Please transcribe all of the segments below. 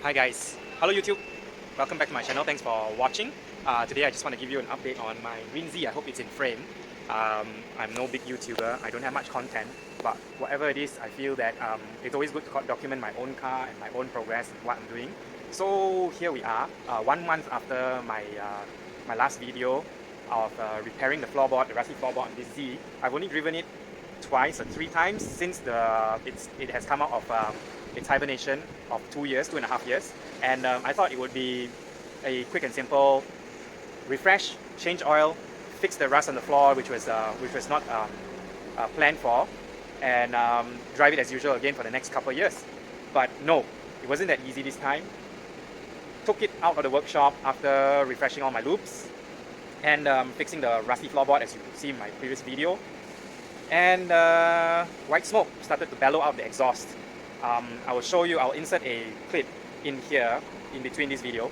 Hi guys, hello YouTube, welcome back to my channel, thanks for watching. Today I just want to give you an update on my Green Z. I hope it's in frame. I'm no big YouTuber, I don't have much content, but whatever it is, I feel that it's always good to document my own car and my own progress and what I'm doing. So here we are, 1 month after my last video of repairing the floorboard, the rusty floorboard on this Z. I've only driven it twice or 3 times since it has come out of its hibernation of 2.5 years, and I thought it would be a quick and simple refresh, change oil, fix the rust on the floor, which was not planned for, and drive it as usual again for the next couple of years. But no, it wasn't that easy this time. Took it out of the workshop after refreshing all my loops and fixing the rusty floorboard, as you could see in my previous video, and white smoke started to bellow out the exhaust. I will show you, I'll insert a clip in here, in between this video.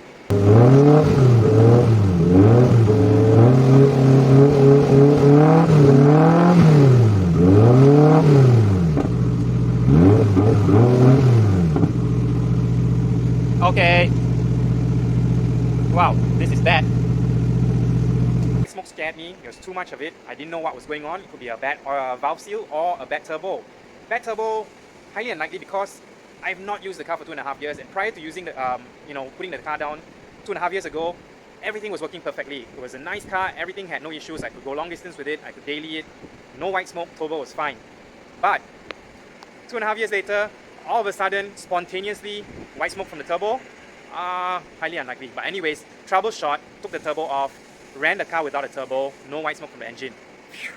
Okay. Wow, this is bad. Smoke scared me, there was too much of it. I didn't know what was going on. It could be a bad valve seal or a bad turbo. Bad turbo, highly unlikely, because I've not used the car for 2.5 years, and prior to using the, putting the car down 2.5 years ago, everything was working perfectly. It was a nice car, everything had no issues. I could go long distance with it, I could daily it, no white smoke, turbo was fine. But 2.5 years later, all of a sudden, spontaneously, white smoke from the turbo, highly unlikely. But anyways, troubleshot, took the turbo off, ran the car without a turbo, no white smoke from the engine. Phew.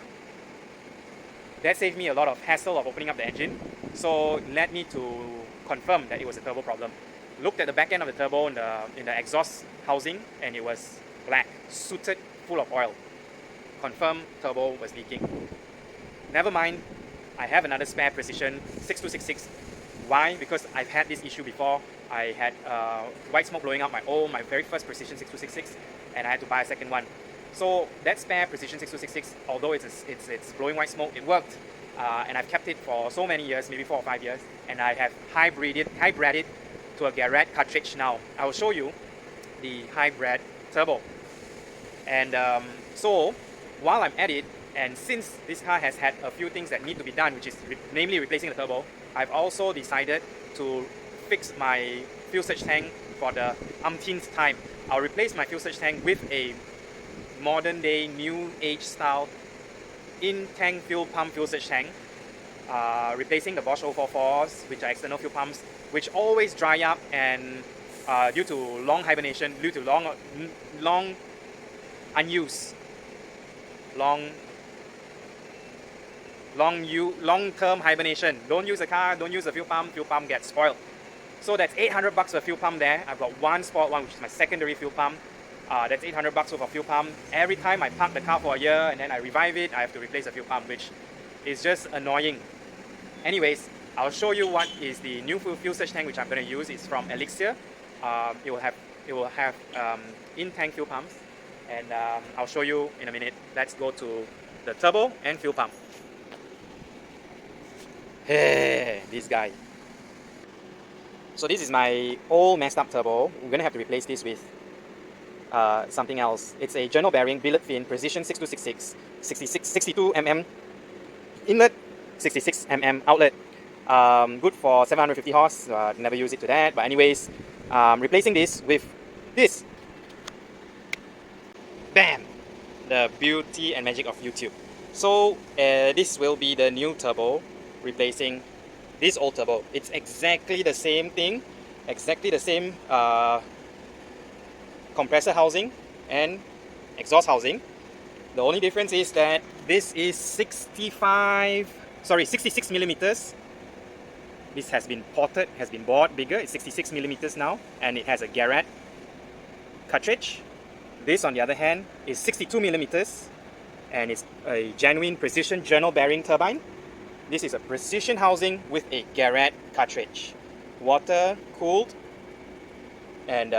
That saved me a lot of hassle of opening up the engine, so it led me to confirm that it was a turbo problem. Looked at the back end of the turbo in the exhaust housing, and it was black, sooted, full of oil. Confirmed turbo was leaking. Never mind, I have another spare Precision 6266. Why? Because I've had this issue before. I had white smoke blowing out my very first Precision 6266, and I had to buy a second one. So that spare Precision 6266, although it's blowing white smoke, it worked. And I've kept it for so many years, maybe 4 or 5 years, and I have hybrid it to a Garrett cartridge now. I will show you the hybrid turbo. And so while I'm at it, and since this car has had a few things that need to be done, which is namely replacing the turbo, I've also decided to fix my fuel surge tank for the umpteenth time. I'll replace my fuel surge tank with a modern day, new age style in-tank fuel pump fuel surge tank, replacing the Bosch 044s, which are external fuel pumps, which always dry up, and due to long hibernation, due to long unused, long-term hibernation. Don't use the car, don't use the fuel pump gets spoiled. So that's $800 for fuel pump there. I've got one sport one, which is my secondary fuel pump. That's $800 worth of fuel pump. Every time I park the car for a year and then I revive it, I have to replace the fuel pump, which is just annoying. Anyways, I'll show you what is the new fuel surge tank which I'm going to use. It's from Elixir. It will have in-tank fuel pumps, and I'll show you in a minute. Let's go to the turbo and fuel pump. Hey, this guy. So this is my old messed up turbo. We're going to have to replace this with something else. It's a journal bearing billet fin Precision 6266, 62 mm inlet, 66 mm outlet. Good for 750 horse. Never use it to that. But anyways, replacing this with this. Bam! The beauty and magic of YouTube. So this will be the new turbo, replacing this old turbo. It's exactly the same thing, exactly the same compressor housing and exhaust housing. The only difference is that this is 66 millimeters. This has been ported, has been bought bigger. It's 66 millimeters now, and it has a Garrett cartridge. This, on the other hand, is 62 millimeters, and it's a genuine Precision journal bearing turbine. This is a Precision housing with a Garrett cartridge, water cooled, and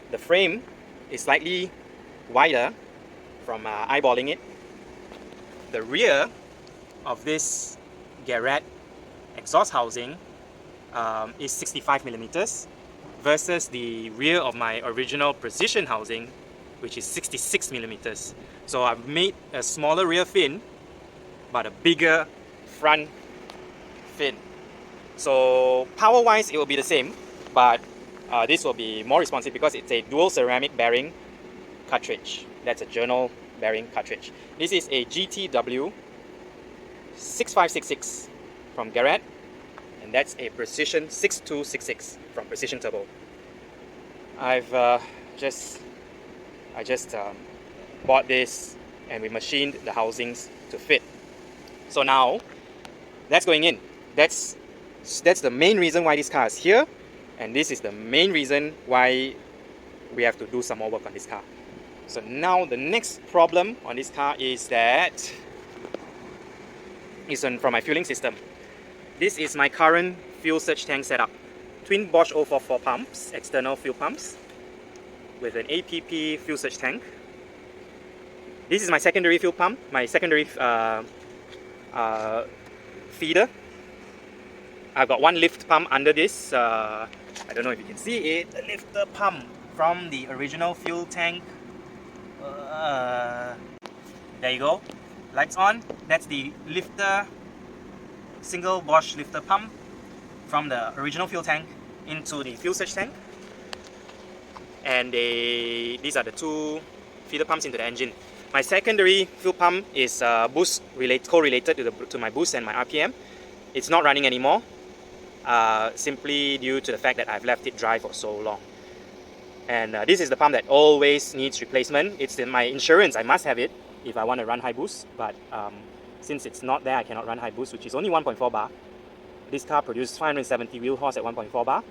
the frame is slightly wider from eyeballing it. The rear of this Garrett exhaust housing is 65 millimeters, versus the rear of my original precision housing, which is 66 millimeters. So I've made a smaller rear fin, but a bigger front fin. So power-wise, it will be the same, but this will be more responsive because it's a dual ceramic bearing cartridge. That's a journal bearing cartridge. This is a GTW 6566 from Garrett, and that's a Precision 6266 from Precision Turbo. I just bought this and we machined the housings to fit. So now that's going in. That's the main reason why this car is here, and this is the main reason why we have to do some more work on this car. So now the next problem on this car is that from my fueling system. This is my current fuel surge tank setup. Twin Bosch 044 pumps, external fuel pumps, with an APP fuel surge tank. This is my secondary fuel pump, my secondary feeder. I've got one lift pump under this. I don't know if you can see it. The lifter pump from the original fuel tank. There you go. Lights on. That's the lifter, single Bosch lifter pump from the original fuel tank into the fuel surge tank. And these are the two feeder pumps into the engine. My secondary fuel pump is boost correlated to my boost and my RPM. It's not running anymore, simply due to the fact that I've left it dry for so long. And this is the pump that always needs replacement. It's in my insurance, I must have it if I want to run high boost, but since it's not there, I cannot run high boost, which is only 1.4 bar. This car produced 570 wheel horse at 1.4 bar.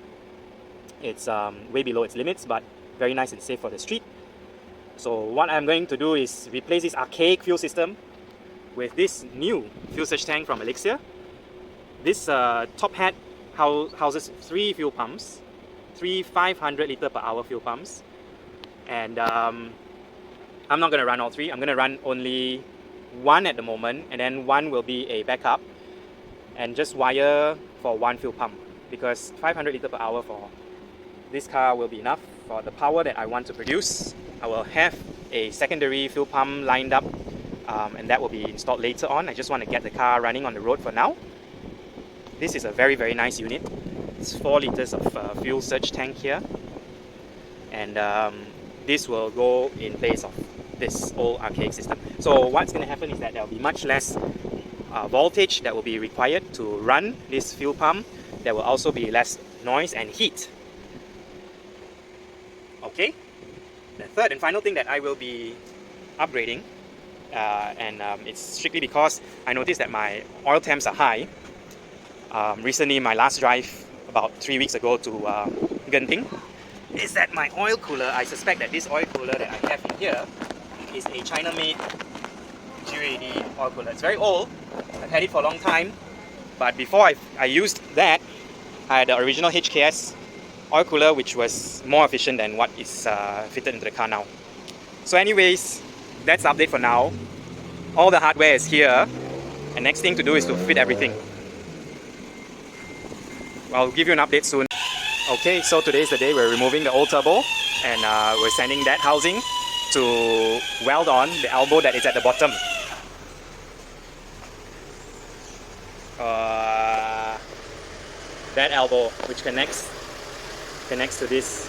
It's way below its limits, but very nice and safe for the street. So what I'm going to do is replace this archaic fuel system with this new fuel surge tank from Elixir. This top hat houses 3 fuel pumps, 3 500 litre per hour fuel pumps, and I'm not going to run all 3. I'm going to run only 1 at the moment, and then 1 will be a backup, and just wire for 1 fuel pump, because 500 litre per hour for this car will be enough for the power that I want to produce. I will have a secondary fuel pump lined up, and that will be installed later on. I just want to get the car running on the road for now. This is a very, very nice unit. It's 4 litres of fuel surge tank here, and this will go in place of this old archaic system. So what's going to happen is that there will be much less voltage that will be required to run this fuel pump. There will also be less noise and heat. Okay, the third and final thing that I will be upgrading, and it's strictly because I noticed that my oil temps are high. Recently, my last drive about 3 weeks ago to Genting, is that my oil cooler, I suspect that this oil cooler that I have in here is a China-made GAD oil cooler. It's very old, I've had it for a long time, but before I used that, I had the original HKS oil cooler, which was more efficient than what is fitted into the car now. So anyways, that's the update for now. All the hardware is here, and next thing to do is to fit everything. I'll give you an update soon. Okay, so today is the day we're removing the old turbo, and we're sending that housing to weld on the elbow that is at the bottom. That elbow which connects to this.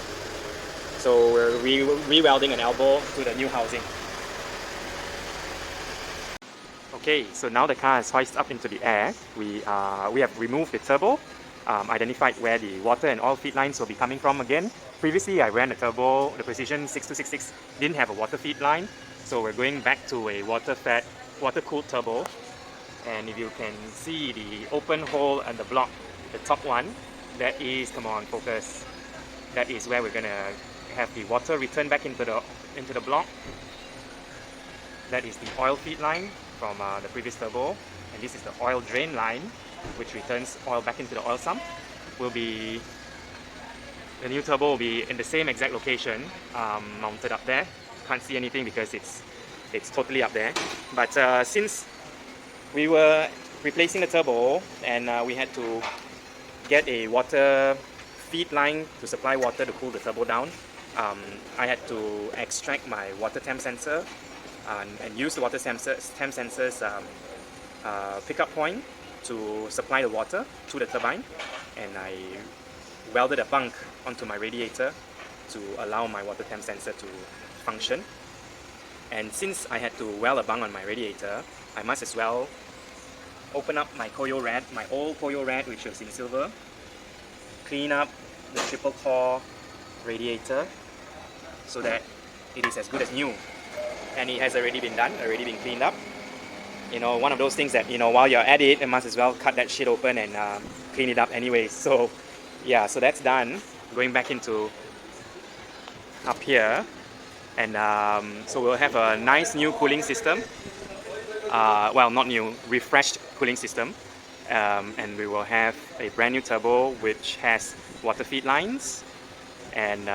So we're re-welding an elbow to the new housing. Okay, so now the car is hoisted up into the air. We have removed the turbo, identified where the water and oil feed lines will be coming from again. Previously I ran the turbo, the Precision 6266 didn't have a water feed line, so we're going back to a water-cooled turbo. And if you can see the open hole and the block, the top one, that is, come on, focus. That is where we're gonna have the water return back into the block. That is the oil feed line from the previous turbo, and this is the oil drain line, which returns oil back into the oil sump. The new turbo will be in the same exact location, mounted up there. Can't see anything because it's totally up there. But since we were replacing the turbo and we had to get a water feed line to supply water to cool the turbo down, I had to extract my water temp sensor and use the water temp sensor's pickup point to supply the water to the turbine, and I welded a bunk onto my radiator to allow my water temp sensor to function. And since I had to weld a bunk on my radiator, I must as well open up my coil rad, my old coil rad which was in silver, clean up the triple core radiator so that it is as good as new. And it has already been done, already been cleaned up. You know, one of those things that, you know, while you're at it, you must as well cut that shit open and clean it up anyway. So yeah, so that's done. Going back into up here, and so we'll have a nice new cooling system. Well, not new, refreshed cooling system. And we will have a brand new turbo which has water feed lines, and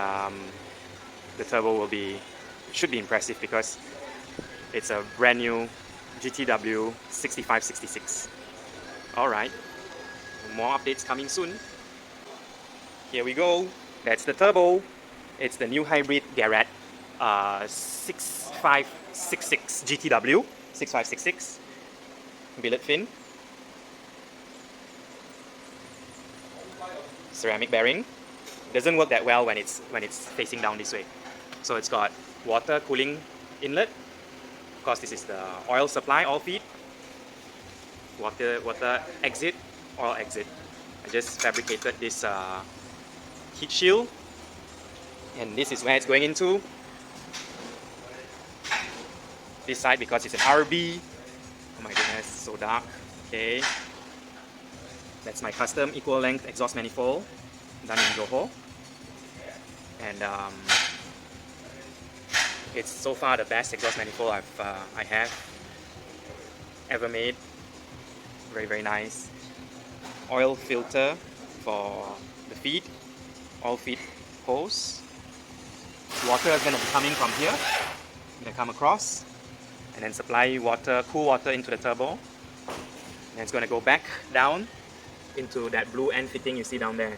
the turbo should be impressive because it's a brand new GTW 6566. Alright, more updates coming soon. Here we go, that's the turbo. It's the new hybrid Garrett 6566 GTW 6566 billet fin, ceramic bearing. Doesn't work that well when it's facing down this way. So it's got water cooling inlet. Of course, this is the oil supply, oil feed, water exit, oil exit. I just fabricated this heat shield, and this is where it's going into. This side, because it's an RB. Oh my goodness, so dark. Okay, that's my custom equal length exhaust manifold done in Johor, and it's so far the best exhaust manifold I have ever made. Very, very nice. Oil filter for the feed, oil feed hose. Water is going to be coming from here. Going to come across and then supply water, cool water into the turbo. And it's going to go back down into that blue end fitting you see down there.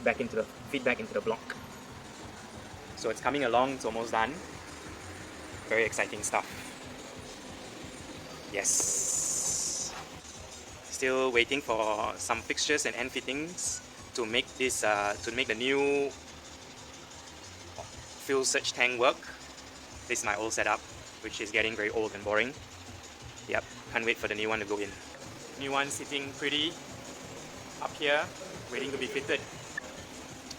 Back into the feedback into the block. So it's coming along, it's almost done. Very exciting stuff. Yes. Still waiting for some fixtures and end fittings to make this to make the new fuel surge tank work. This is my old setup, which is getting very old and boring. Yep, can't wait for the new one to go in. New one sitting pretty up here, waiting to be fitted.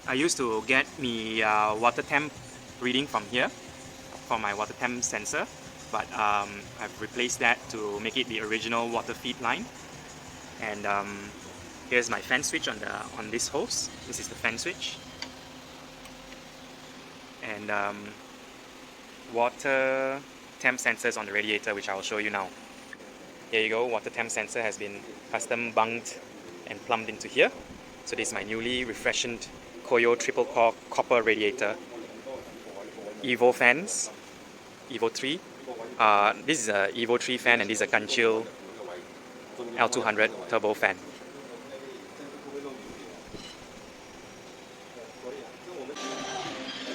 I used to get me water temp reading from here for my water temp sensor, but I've replaced that to make it the original water feed line. And here's my fan switch on this hose. This is the fan switch, and water temp sensors on the radiator, which I will show you now. Here you go. Water temp sensor has been custom bunked and plumbed into here. So this is my newly refreshened Koyo triple core copper radiator. Evo fans, Evo 3. This is a Evo 3 fan, and this is a Kanchil L200 turbo fan.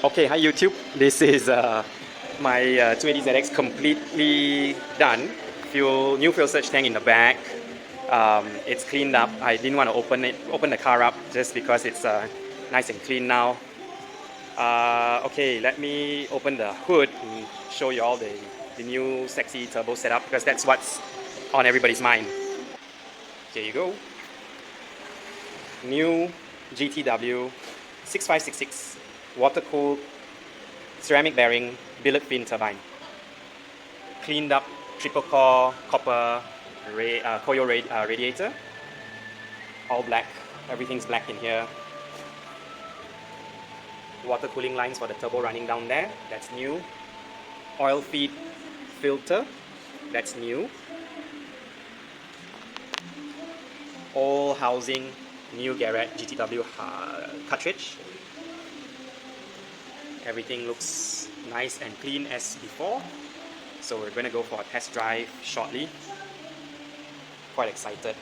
Okay, hi YouTube. This is my 280ZX completely done. New fuel surge tank in the back. It's cleaned up. I didn't want to open the car up just because it's nice and clean now. Okay, let me open the hood and show you all the new sexy turbo setup, because that's what's on everybody's mind. Here you go. New GTW 6566 water cooled ceramic bearing billet fin turbine. Cleaned up triple core copper Koyo radiator. All black. Everything's black in here. Water cooling lines for the turbo running down there. That's new. Oil feed filter. That's new. All housing new Garrett GTW cartridge. Everything looks nice and clean as before. So we're going to go for a test drive shortly. Quite excited.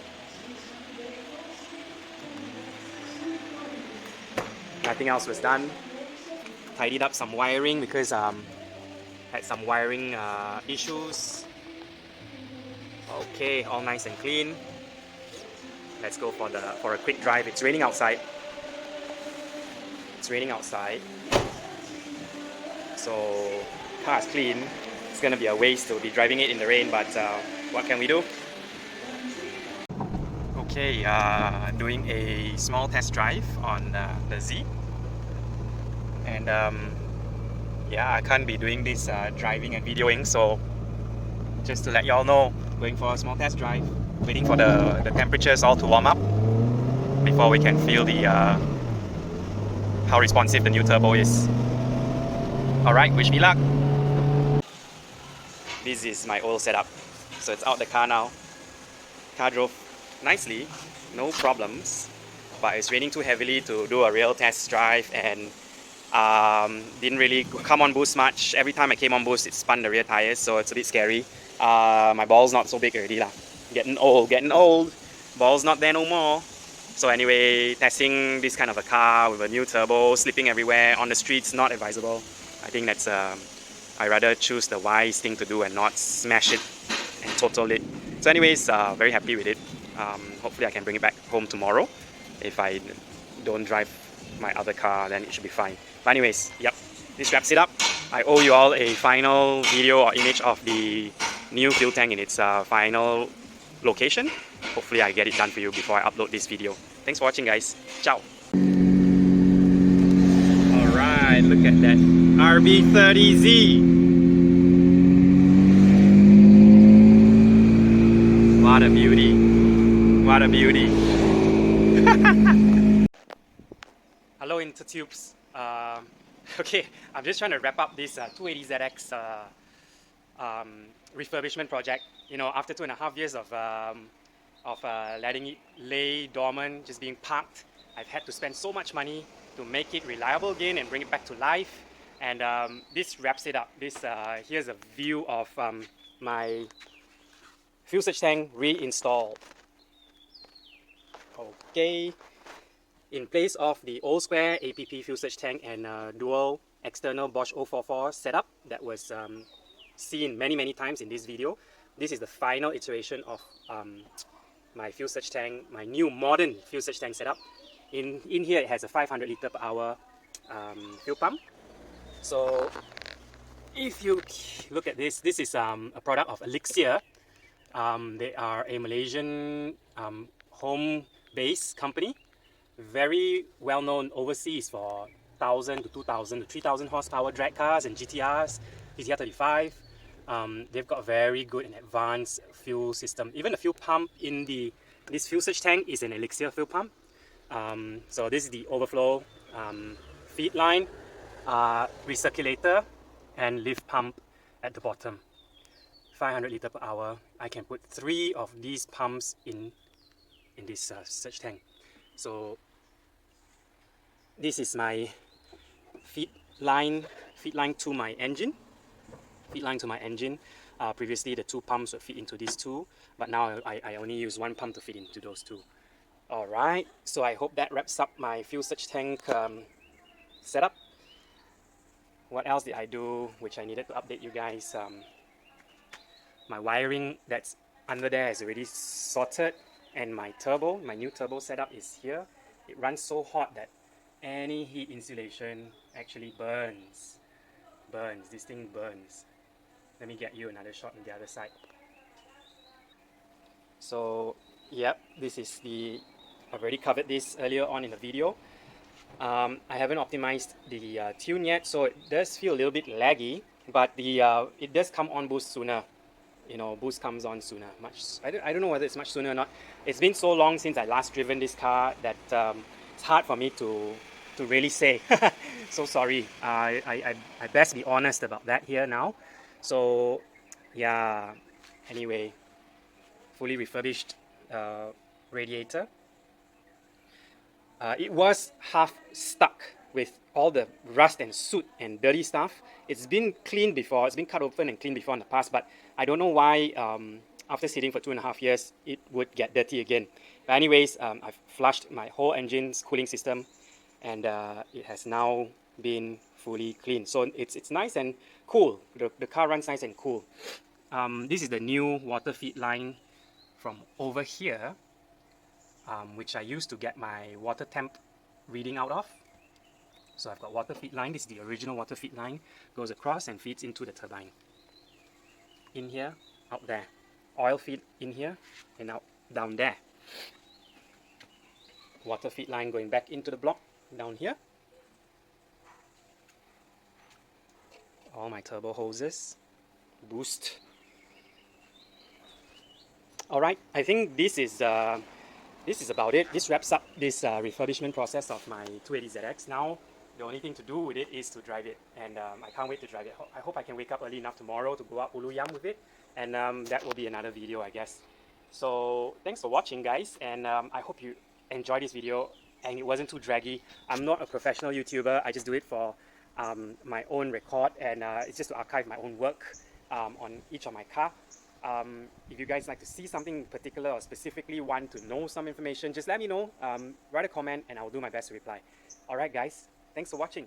nothing else was done. Tidied up some wiring because had some wiring issues. Okay, all nice and clean. Let's go for a quick drive. It's raining outside. It's raining outside. So car is clean. It's gonna be a waste to be driving it in the rain, but what can we do? Okay, doing a small test drive on the Z. And yeah, I can't be doing this driving and videoing, so just to let y'all know, going for a small test drive, waiting for the temperatures all to warm up before we can feel the how responsive the new turbo is. Alright, wish me luck. This is my old setup. So it's out the car now. Car drove nicely, no problems, but it's raining too heavily to do a real test drive, and didn't really come on boost much. Every time I came on boost, it spun the rear tires, so it's a bit scary. My ball's not so big already lah. Getting old. Ball's not there no more. So anyway, testing this kind of a car with a new turbo, slipping everywhere on the streets, not advisable. I think that's I rather choose the wise thing to do and not smash it and total it. So anyways, very happy with it. Hopefully I can bring it back home tomorrow. If I don't drive my other car, then it should be fine. But anyways, yep, this wraps it up. I owe you all a final video or image of the new fuel tank in its final location. Hopefully I get it done for you before I upload this video. Thanks for watching, guys. Ciao. Alright, look at that RB30Z. What a beauty. What a beauty. Hello Intertubes. Okay, I'm just trying to wrap up this 280ZX refurbishment project. You know, after 2.5 years of letting it lay dormant, just being parked, I've had to spend so much money to make it reliable again and bring it back to life. And this wraps it up. This here's a view of my fuel surge tank reinstalled. Okay, in place of the old square APP fuel surge tank and dual external Bosch 044 setup that was seen many times in this video, this is the final iteration of my fuel surge tank, my new modern fuel surge tank setup. In here it has a 500 litre per hour fuel pump. So if you look at this, this is a product of Elixir. They are a Malaysian home-based company, very well known overseas for 1,000 to 2,000 to 3,000 horsepower drag cars and GTRs, GTR 35. They've got a very good and advanced fuel system. Even the fuel pump in this fuel surge tank is an Elixir fuel pump. So this is the overflow feed line, recirculator, and lift pump at the bottom. 500 litre per hour. I can put 3 of these pumps in this surge tank. So this is my feed line to my engine. Previously the 2 pumps would feed into these 2, but now I only use 1 pump to feed into those 2. Alright, so I hope that wraps up my fuel surge tank setup. What else did I do which I needed to update you guys? My wiring that's under there is already sorted, and my new turbo setup is here. It runs so hot that any heat insulation actually burns. This thing burns. Let me get you another shot on the other side. So yep, this is I've already covered this earlier on in the video. I haven't optimized the tune yet, so it does feel a little bit laggy, but it does come on boost sooner. You know, boost comes on sooner. I don't know whether it's much sooner or not. It's been so long since I last driven this car that it's hard for me to really say. So sorry. I best be honest about that here now. So yeah, anyway, fully refurbished radiator. It was half stuck with all the rust and soot and dirty stuff. It's been cleaned before, it's been cut open and cleaned before in the past, but I don't know why after sitting for 2.5 years it would get dirty again. But anyways, I've flushed my whole engine's cooling system. and it has now been fully cleaned. So it's nice and cool. The car runs nice and cool. This is the new water feed line from over here, which I used to get my water temp reading out of. So I've got water feed line. This is the original water feed line. Goes across and feeds into the turbine. In here, out there. Oil feed in here and out down there. Water feed line going back into the block down here. All my turbo hoses. Boost. Alright, I think this is about it. This wraps up this refurbishment process of my 280ZX. Now, the only thing to do with it is to drive it, and I can't wait to drive it. I hope I can wake up early enough tomorrow to go up Ulu Yam with it, and that will be another video, I guess. So, thanks for watching, guys, and I hope you enjoyed this video and it wasn't too draggy. I'm not a professional YouTuber. I just do it for my own record, and it's just to archive my own work on each of my car. If you guys like to see something in particular or specifically want to know some information, just let me know. Write a comment and I'll do my best to reply. Alright guys, thanks for watching.